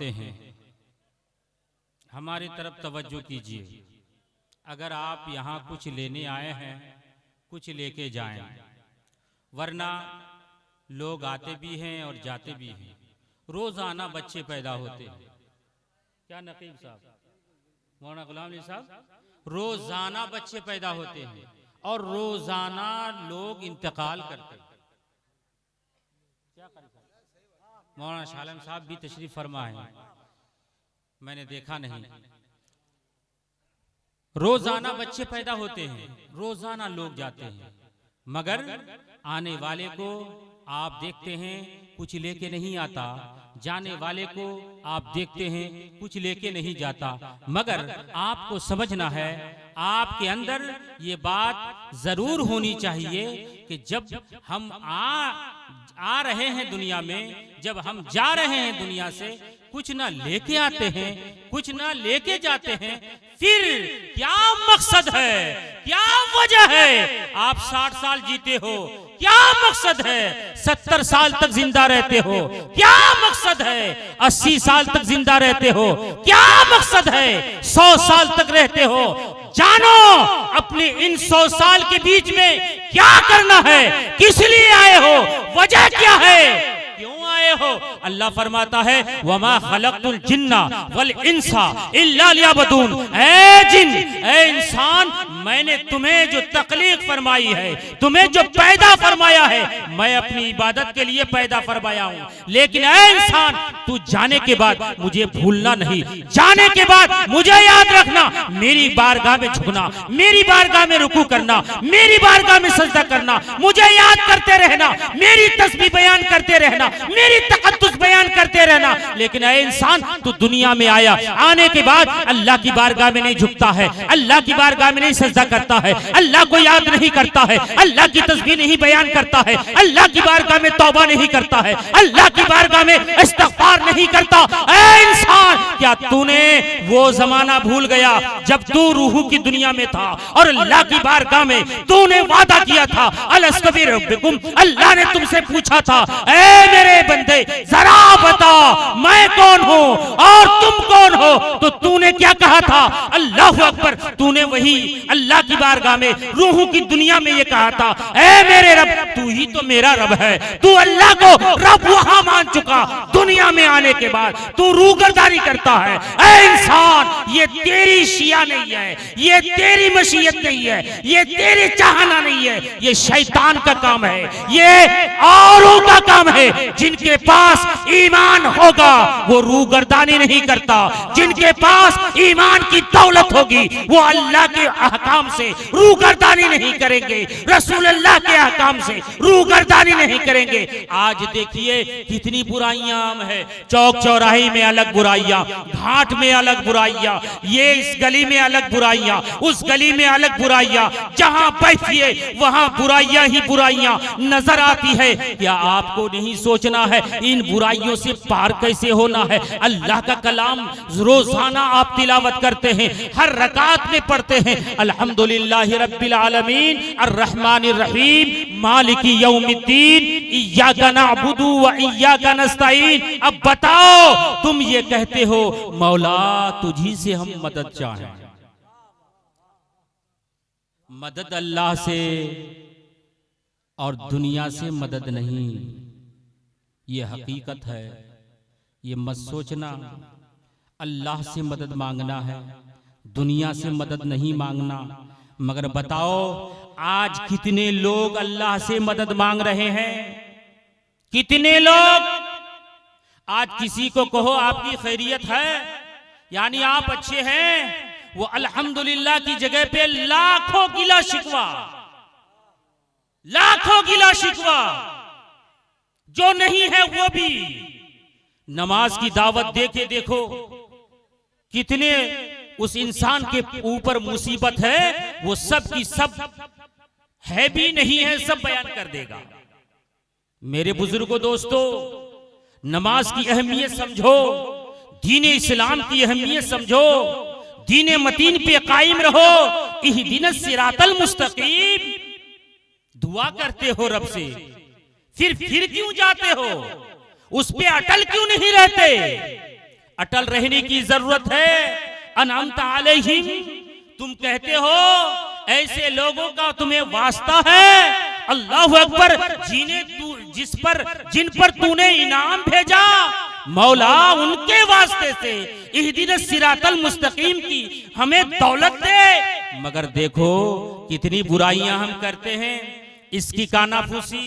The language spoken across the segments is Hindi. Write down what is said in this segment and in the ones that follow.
कहते हैं हमारी तरफ तवज्जो कीजिए। अगर आप यहाँ कुछ लेने आए हैं कुछ लेके जाएं, वरना लोग आते भी हैं और जाते भी हैं। रोजाना बच्चे पैदा होते हैं। क्या नकीब साहब, मौलाना गुलाम अली साहब, रोजाना बच्चे पैदा होते हैं और रोजाना लोग इंतकाल करते हैं। क्या मौलाना शालम साहब भी तशरीफ फरमा है, मैंने देखा नहीं। रोजाना बच्चे पैदा होते हैं, रोजाना लोग जाते हैं, मगर आने वाले को आप देखते हैं कुछ लेके नहीं आता, जाने वाले को आप देखते हैं कुछ लेके नहीं जाता। मगर आपको समझना है, आपके अंदर ये बात जरूर होनी चाहिए कि जब हम आ रहे हैं दुनिया में, जब हम जा रहे हैं दुनिया से, कुछ ना लेके आते हैं कुछ ना लेके जाते हैं, फिर क्या मकसद है, क्या वजह है? आप 60 साल जीते हो, क्या मकसद है? 70 साल तक जिंदा रहते हो, क्या मकसद है? 80 साल तक जिंदा रहते हो, क्या मकसद है? 100 साल तक रहते हो। जानो अपने इन 100 साल के बीच में क्या करना है, किस लिए आए हो, वजह क्या है, क्यों आए हो? अल्लाह फरमाता है वमा खलक़तुल जिन्ना वल इंसा इल्ला लियअबुदून। ऐ जिन, ऐ इंसान, मैंने तुम्हें जो तकलीफ फरमाई है, तुम्हें जो पैदा फरमाया है, मैं अपनी इबादत के लिए पैदा फरमाया हूँ। लेकिन ऐ इंसान, तू जाने के बाद मुझे भूलना नहीं, जाने के बाद मुझे याद रखना, मेरी बारगाह में झुकना, मेरी बारगाह में रुकू करना, मेरी बारगाह में सजदा करना, मुझे याद करते रहना, मेरी तस्बीह बयान करते रहना, मेरी तक़द्दुस बयान करते रहना। लेकिन ऐ इंसान, तू दुनिया में आया, आने के बाद अल्लाह की बारगाह में नहीं झुकता है, अल्लाह की बारगाह में नहीं सजदा करता है, अल्लाह को याद नहीं करता है, अल्लाह की तस्बीह नहीं बयान करता है, अल्लाह की बारगाह में तौबा नहीं करता है, अल्लाह की बारगाह में इस्तिग़फ़ार नहीं करता। ऐ इंसान, क्या तूने वो जमाना भूल गया जब तू रूह की दुनिया में था और अल्लाह की बारगाह में तूने वादा किया था, अलस्तु बिरब्बिकुम, अल्लाह ने तुमसे पूछा था, ऐ मेरे बंदे जरा बता मैं कौन हूं और तुम कौन हो? तो तूने क्या कहा था? अल्लाहु अकबर। तूने वही अल्लाह की बारगाह में, रूह की दुनिया में ये कहा था, ऐ मेरे रब, तू ही तो मेरा रब है। तू अल्लाह को रब वहां मान चुका, दुनिया में आने के बाद तू रूगरदारी करता है। ऐ इंसान, ये तेरी शिया नहीं है, ये तेरी मशीयत नहीं है, ये तेरी चाहना नहीं है, ये शैतान का काम है, ये औरों का काम है। जिनके पास ईमान होगा वो रूगरदानी नहीं करता, जिनके पास ईमान की दौलत होगी वो अल्लाह के अहकाम से रूगरदानी नहीं करेंगे, रसूल अल्लाह के अहकाम से रूगरदानी नहीं करेंगे। आज देखिए कितनी बुराइयां आम है, चौक चौराहे में अलग बुराइयां, घाट में अलग बुराइयां, ये इस गली में अलग बुराइयां, उस गली में अलग बुराइयां, जहां बैठिए वहां बुराइयां ही बुराइयां नजर आती है। क्या आपको नहीं सोचना है इन बुराइयों से पार कैसे होना है? अल्लाह का कलाम रोजाना आप तिलावत करते हैं, हर रकात में पढ़ते हैं, अल्हम्दुलिल्लाहि रब्बिल आलमीन अर्रहमानिर रहीम मालिकी यौमिद्दीन इय्याका नअबुदु व इय्याका नस्तईन। अब बताओ, तुम ये कहते हो मौला तुझी से हम मदद चाहें, मदद अल्लाह से और दुनिया से मदद नहीं, ये हकीकत है। ये मत सोचना अल्लाह से मदद मांगना है, दुनिया से मदद नहीं मांगना। मगर बताओ आज कितने लोग अल्लाह से मदद मांग रहे हैं? कितने लोग? आज किसी को कहो आपकी खैरियत है, यानी आप अच्छे हैं, वो अल्हम्दुलिल्लाह की जगह पे लाखों गिला शिकवा, लाखों गिला शिकवा, जो नहीं है वो भी। नमाज की दावत देके देखो कितने उस इंसान के ऊपर मुसीबत है, वो सब की सब है भी नहीं है, सब बयान कर देगा। मेरे बुजुर्गों, दोस्तों, नमाज की अहमियत समझो, दीन इस्लाम की अहमियत समझो, दीन मतीन पे कायम रहो। इहदिनस सिरातल मुस्तकीम दुआ करते हो रब से, फिर क्यों जाते हो? उस पे अटल क्यों नहीं रहते? अटल रहने की जरूरत है। अनअमता अलैहिम, तुम कहते हो ऐसे लोगों का तुम्हें वास्ता है। अल्लाहु अकबर, जिन पर तूने इनाम भेजा मौला, उनके वास्ते से इहदिनस सिरातल मुस्तकीम की हमें दौलत दे। मगर देखो कितनी बुराइयां हम करते हैं, इसकी कानाफूसी,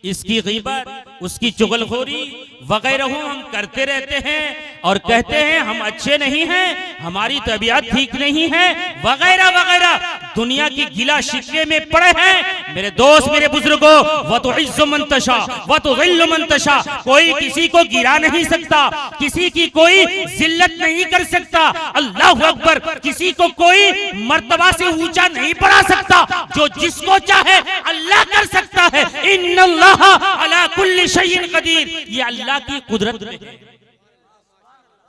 इसकी गीबत, उसकी चुगलखोरी वगैरह हम करते रहते हैं और कहते हैं हम अच्छे नहीं हैं, हमारी तबीयत ठीक नहीं है वगैरह वगैरह, दुनिया की गिला शिकवे में पड़े हैं। मेरे दोस्त, मेरे बुजुर्गों, व तो इज्जु मन तशा व तो गिल्लु मन तशा, कोई किसी को गिरा नहीं सकता, किसी की कोई जिल्लत नहीं कर सकता। अल्लाह अकबर, किसी को कोई मर्तबा से ऊंचा नहीं बढ़ा सकता। जो जिसको चाहे अल्लाह कर सकता है। इन्नल्लाह अला कुल्ली शैइन कदीर, ये अल्लाह की कुदरत में है,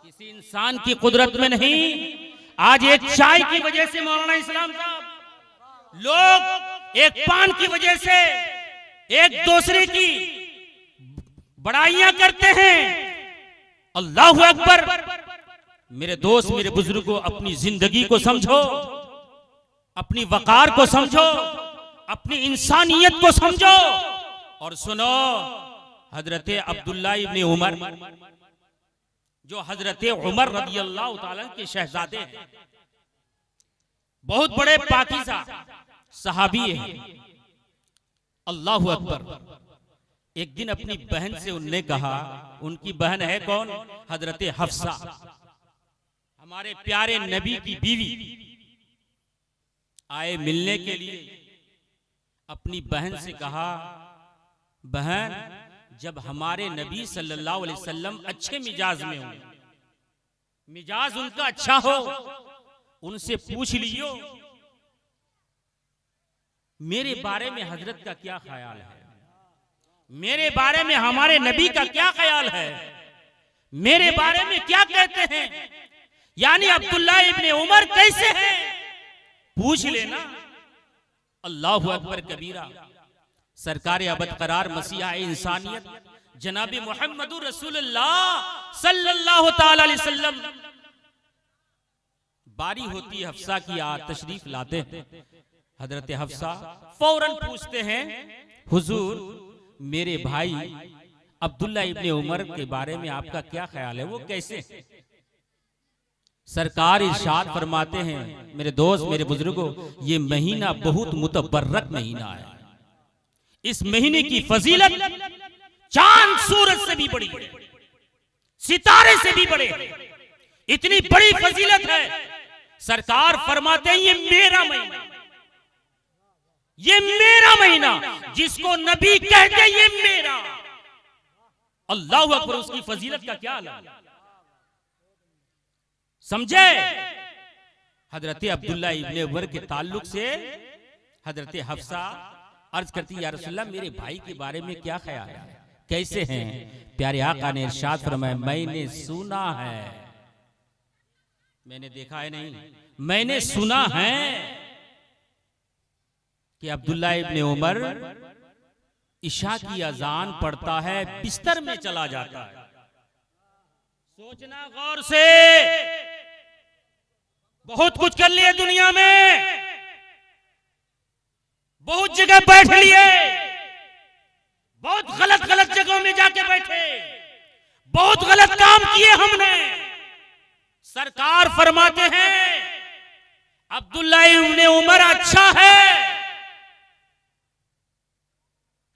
किसी इंसान की कुदरत में नहीं। आज एक चाय की वजह से मौलाना इस्लाम साहब, लोग एक पान की वजह से एक दूसरे की बड़ाइयां करते हैं। अल्लाह अकबर, मेरे दोस्त, मेरे बुजुर्गों, अपनी जिंदगी को समझो, अपनी वकार को समझो, अपनी इंसानियत को समझो और सुनो। हजरत अब्दुल्ला इब्ने उमर, जो हजरत उमर रदियल्लाहु ताला के शहजादे हैं, बहुत बड़े पाकीज़ा सहाबी हैं। अल्लाहु अकबर, एक दिन अपनी बहन से उनने कहा, उनकी बहन है कौन? हजरत हफ्सा, हमारे प्यारे नबी की बीवी। आए मिलने के लिए, अपनी बहन से कहा, बहन, जब हमारे नबी सल्लल्लाहु अलैहि वसल्लम अच्छे मिजाज में हो, मिजाज उनका अच्छा हो, उनसे पूछ लियो मेरे बारे में हजरत का क्या ख्याल है, मेरे बारे में हमारे नबी का क्या ख्याल है, मेरे बारे में क्या कहते हैं, यानी अब्दुल्ला इब्ने उमर कैसे हैं, पूछ लेना। अल्लाहु अकबर कबीरा। सरकार अबद करार मसीहा इंसानियत जनाबी मोहम्मदुर रसूलुल्लाह सल्लल्लाहु ताला अलैहि वसल्लम, बारी होती है हफ्सा की, तशरीफ लाते हैं। हजरत हफ्सा फौरन पूछते हैं, हुजूर, मेरे भाई अब्दुल्ला इब्ने उमर के बारे में आपका क्या ख्याल है, वो कैसे हैं? सरकार इरशाद फरमाते हैं, मेरे दोस्त, मेरे बुजुर्गों, ये महीना बहुत मुतबर्रक महीना है। इस महीने की फजीलत चांद सूरज से भी बड़ी, सितारे से भी बड़े, इतनी बड़ी फजीलत है। सरकार फरमाते हैं, ये मेरा महीना, ये मेरा महीना, जिसको नबी कहते ये मेरा। अल्लाह अकबर, उसकी फजीलत का क्या हाल समझे? हजरत अब्दुल्ला इब्ने उमर के ताल्लुक से हजरत हफ्सा अर्ज करती, या रसूलल्लाह, मेरे भाई के बारे में क्या ख्याल है, कैसे हैं? प्यारे आका ने इरशाद फरमाया, मैंने सुना है, मैंने देखा है नहीं, मैंने सुना है कि अब्दुल्ला इब्ने उमर इशा की अजान पढ़ता है, बिस्तर में चला जाता है। सोचना गौर से, बहुत कुछ कर लिए दुनिया में, बहुत जगह बैठ लिए, बहुत गलत गलत जगहों में जाके बैठे, बहुत गलत काम किए हमने। सरकार फरमाते हैं, अब्दुल्ला इब्ने उमर अच्छा है,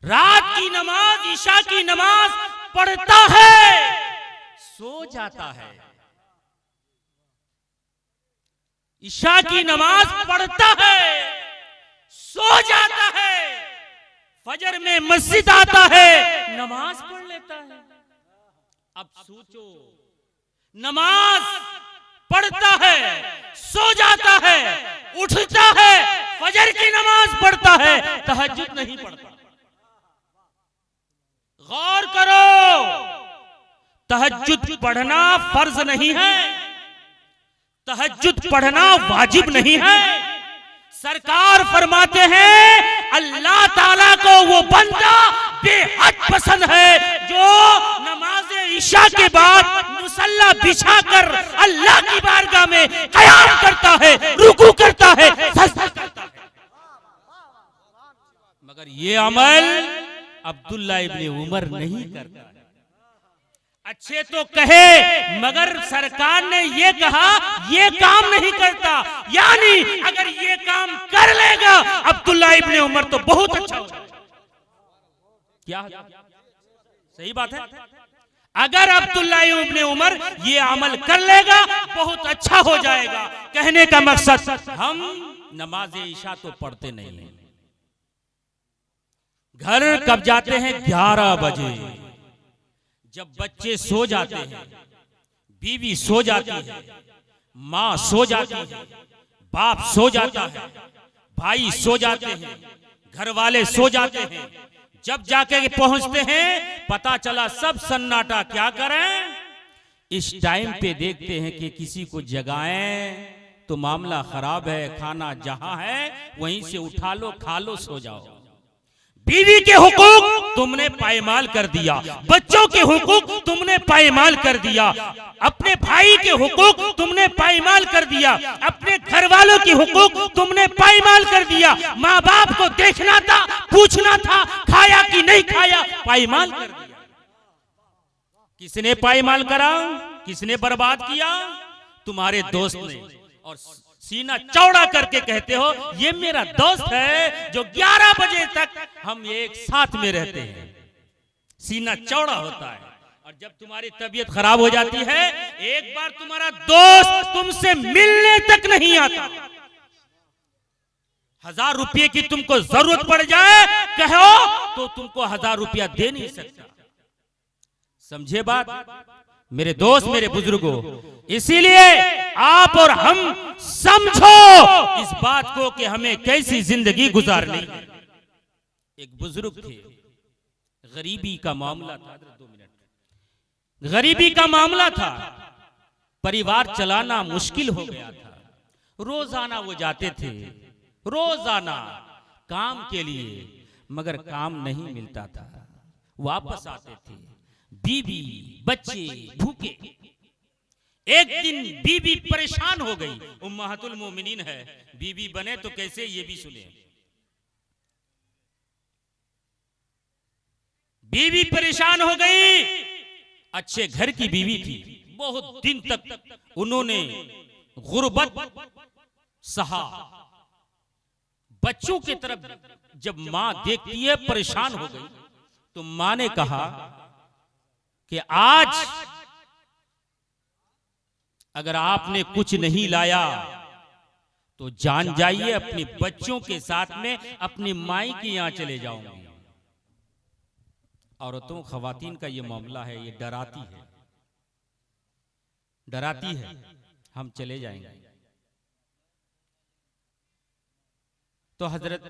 रात की नमाज, ईशा की नमाज पढ़ता है, सो जाता है, ईशा की नमाज पढ़ता है, सो जाता है, फजर में मस्जिद आता है, नमाज पढ़ लेता है। अब सोचो, नमाज पढ़ता है, सो जाता है, उठता है, फजर की नमाज पढ़ता है, तहज्जुद नहीं पढ़ता। गौर करो, तहज्जुद पढ़ना फर्ज नहीं है, तहज्जुद पढ़ना वाजिब नहीं है। सरकार फरमाते हैं, अल्लाह ताला को वो बंदा बेहद पसंद है जो नमाज इशा के बाद मुसल्ला बिछाकर अल्लाह की बारगाह में क़याम करता है, रुकू करता है, सजदा करता है। मगर ये अमल अब्दुल्ला इब्ने उमर नहीं करता। अच्छे तो कहे, मगर सरकार ने ये कहा ये काम नहीं करता, यानी अगर ये काम कर लेगा अब्दुल्ला इब्ने उमर तो बहुत अच्छा होगा। क्या सही बात है? अगर अब्दुल्ला इब्ने उमर ये अमल कर लेगा बहुत अच्छा हो जाएगा। कहने का मकसद, हम नमाज इशा तो पढ़ते नहीं हैं, घर कब जाते हैं 11 बजे, जब बच्चे सो जाते हैं, बीवी सो जाती है, माँ सो जाती है, बाप सो जाता है, भाई सो जाते हैं, घर वाले सो जाते हैं, जब जाके पहुंचते हैं पता चला सब सन्नाटा। क्या करें? इस टाइम पे देखते हैं कि किसी को जगाएं तो मामला खराब है, खाना जहां है वहीं से उठा लो, खा लो, सो जाओ। बीवी के हुकूक तुमने पायमाल कर दिया, बच्चों के हुकूक तुमने पायमाल कर दिया, अपने भाई के हुकूक तुमने पायमाल कर दिया, अपने घर वालों के हुकूक तुमने पायमाल कर दिया, माँ बाप को देखना था, पूछना था खाया कि नहीं खाया, पायमाल कर दिया। किसने पायमाल करा? किसने बर्बाद किया? तुम्हारे दोस्त ने। और सीना चौड़ा करके कहते हो ये मेरा दोस्त है जो 11 बजे तक हम एक साथ में रहते हैं। सीना चौड़ा होता है। और जब तुम्हारी तबीयत खराब हो जाती है, एक बार तुम्हारा दोस्त तुमसे मिलने तक नहीं आता, 1000 रुपये की तुमको जरूरत पड़ जाए कहो तो तुमको 1000 रुपया दे नहीं सकता। समझे बात मेरे दोस्त, मेरे बुजुर्गों? इसीलिए आप और हम समझो इस बात को कि हमें कैसी जिंदगी गुजारनी है। एक बुजुर्ग थे, गरीबी का मामला था, 2 मिनट, गरीबी का मामला था, परिवार चलाना मुश्किल हो गया था। रोजाना वो जाते थे, रोजाना काम के लिए, मगर काम नहीं मिलता था। वापस आते थे, बीवी बच्चे भूखे। एक दिन बीवी परेशान हो गई, उम्महातुल मोमिनीन है, बीवी बने तो कैसे, ये भी सुने। बीवी परेशान हो गई, अच्छे घर की बीवी थी, बहुत दिन तक उन्होंने गुर्बत सहा। बच्चों की तरफ जब मां देखती है परेशान हो गई, तो मां ने कहा कि आज अगर आपने कुछ नहीं लाया तो जान जाइए अपने बच्चों के साथ में अपनी माई के यहां चले जाऊंगी। औरतों खवातीन का ये मामला है, ये डराती है, डराती है हम चले जाएंगे। तो हजरत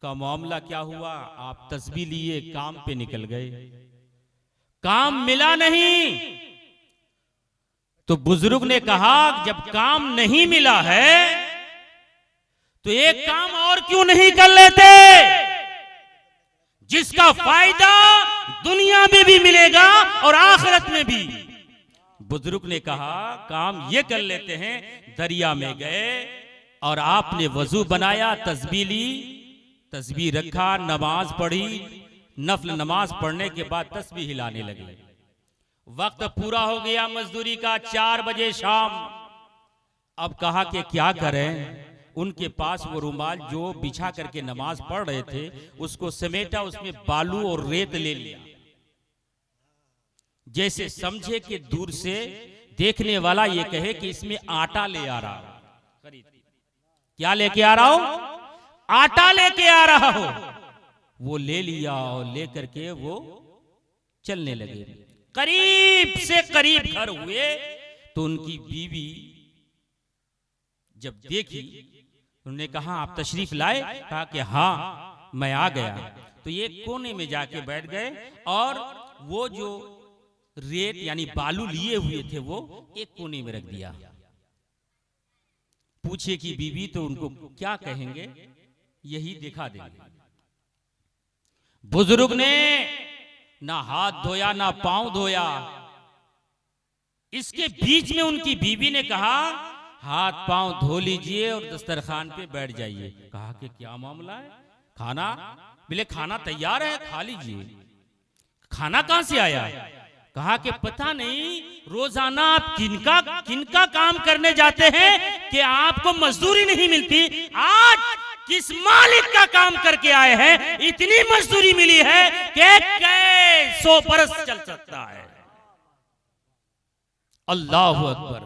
का मामला क्या हुआ? आप तस्बीह लिए काम पे निकल गए, काम मिला नहीं। तो बुजुर्ग ने कहा जब काम नहीं मिला है तो एक काम और क्यों नहीं कर लेते जिसका फायदा दुनिया में भी मिलेगा और आखिरत में भी। बुजुर्ग ने कहा काम ये कर लेते हैं। दरिया में गए और आपने वजू बनाया, तस्बीह ली, तस्बीह रखा, नमाज पढ़ी, नफल नमाज पढ़ने के बाद तस्बीह हिलाने लगे। वक्त पूरा हो गया मजदूरी का, 4 बजे शाम। अब कहा कि क्या करें? उनके पास वो रुमाल जो बिछा करके नमाज पढ़ रहे थे उसको समेटा, उसमें बालू और रेत ले लिया, जैसे समझे कि दूर से देखने वाला ये कहे कि इसमें आटा ले आ रहा हो। क्या लेके आ रहा हो? आटा लेके आ रहा हो। वो ले लिया और लेकर के वो चलने लगे। करीब से करीब घर हुए तो उनकी बीवी जब देखी, उन्होंने कहा आप तशरीफ लाए? कहा कि हाँ मैं आ गया। तो ये कोने में जाके बैठ गए और वो जो रेत यानी बालू लिए हुए थे वो एक कोने में रख दिया। पूछे कि बीवी तो उनको क्या कहेंगे, यही दिखा देंगे। बुजुर्ग ने ना हाथ धोया ना पांव धोया। इसके बीच में उनकी बीवी ने कहा हाथ पांव धो लीजिए और दस्तरखान पे बैठ जाइए। कहा कि क्या मामला है? खाना? बोले खाना तैयार है, खा लीजिए। खाना कहां से आया? कहा कि पता नहीं रोजाना आप किनका काम करने जाते हैं कि आपको मजदूरी नहीं मिलती। आज किस मालिक का काम करके आए हैं, इतनी मजदूरी मिली है कि 100 बरस चल सकता है। अल्लाह अकबर।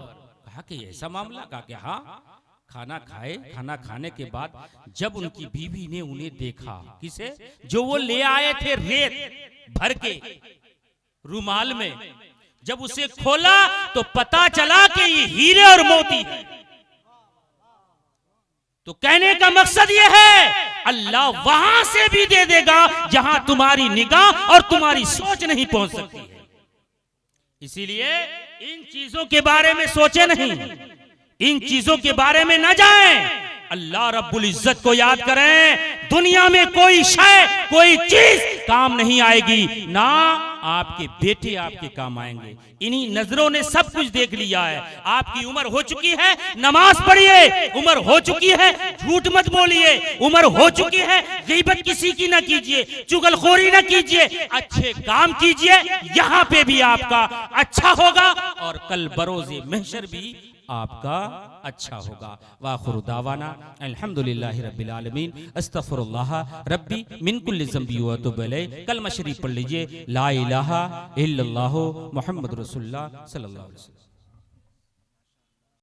कहा कि ऐसा मामला? कहा कि हाँ। खाना खाए, खाना खाने के बाद जब उनकी बीवी ने उन्हें देखा, किसे? जो वो ले आए थे रेत भर के रुमाल में, जब उसे खोला तो पता चला कि ये हीरे और मोती है। तो कहने का मकसद यह है अल्लाह वहां से भी दे देगा जहां तुम्हारी निगाह और तुम्हारी सोच नहीं पहुंच सकती है। इसीलिए इन चीजों के बारे में सोचे नहीं, इन चीजों के बारे में न जाएं। अल्लाह रब्बुल इज्जत को याद करें। दुनिया में कोई शय, कोई चीज काम नहीं आएगी, ना आपके बेटे आपके काम आएंगे। इन्हीं नजरों ने सब कुछ देख लिया है। आपकी उम्र हो चुकी है, नमाज पढ़िए। उम्र हो चुकी है, झूठ मत बोलिए। उम्र हो चुकी है, गीबत किसी की ना कीजिए, चुगलखोरी ना कीजिए, अच्छे काम कीजिए। यहाँ पे भी आपका अच्छा होगा और कल बरोज़े महशर भी आपका अच्छा होगा। वाखिर दावाना अल्हम्दुलिल्लाहि रब्बिल आलमीन। अस्तगफिरुल्लाह रब्बी मिन कुल्लि ज़ंबि व अतूबु इलैह। कलमा शरीफ पढ़ लीजिए, ला इलाहा इल्लल्लाहु मुहम्मदुर रसूलुल्लाह सल्लल्लाहु अलैहि वसल्लम।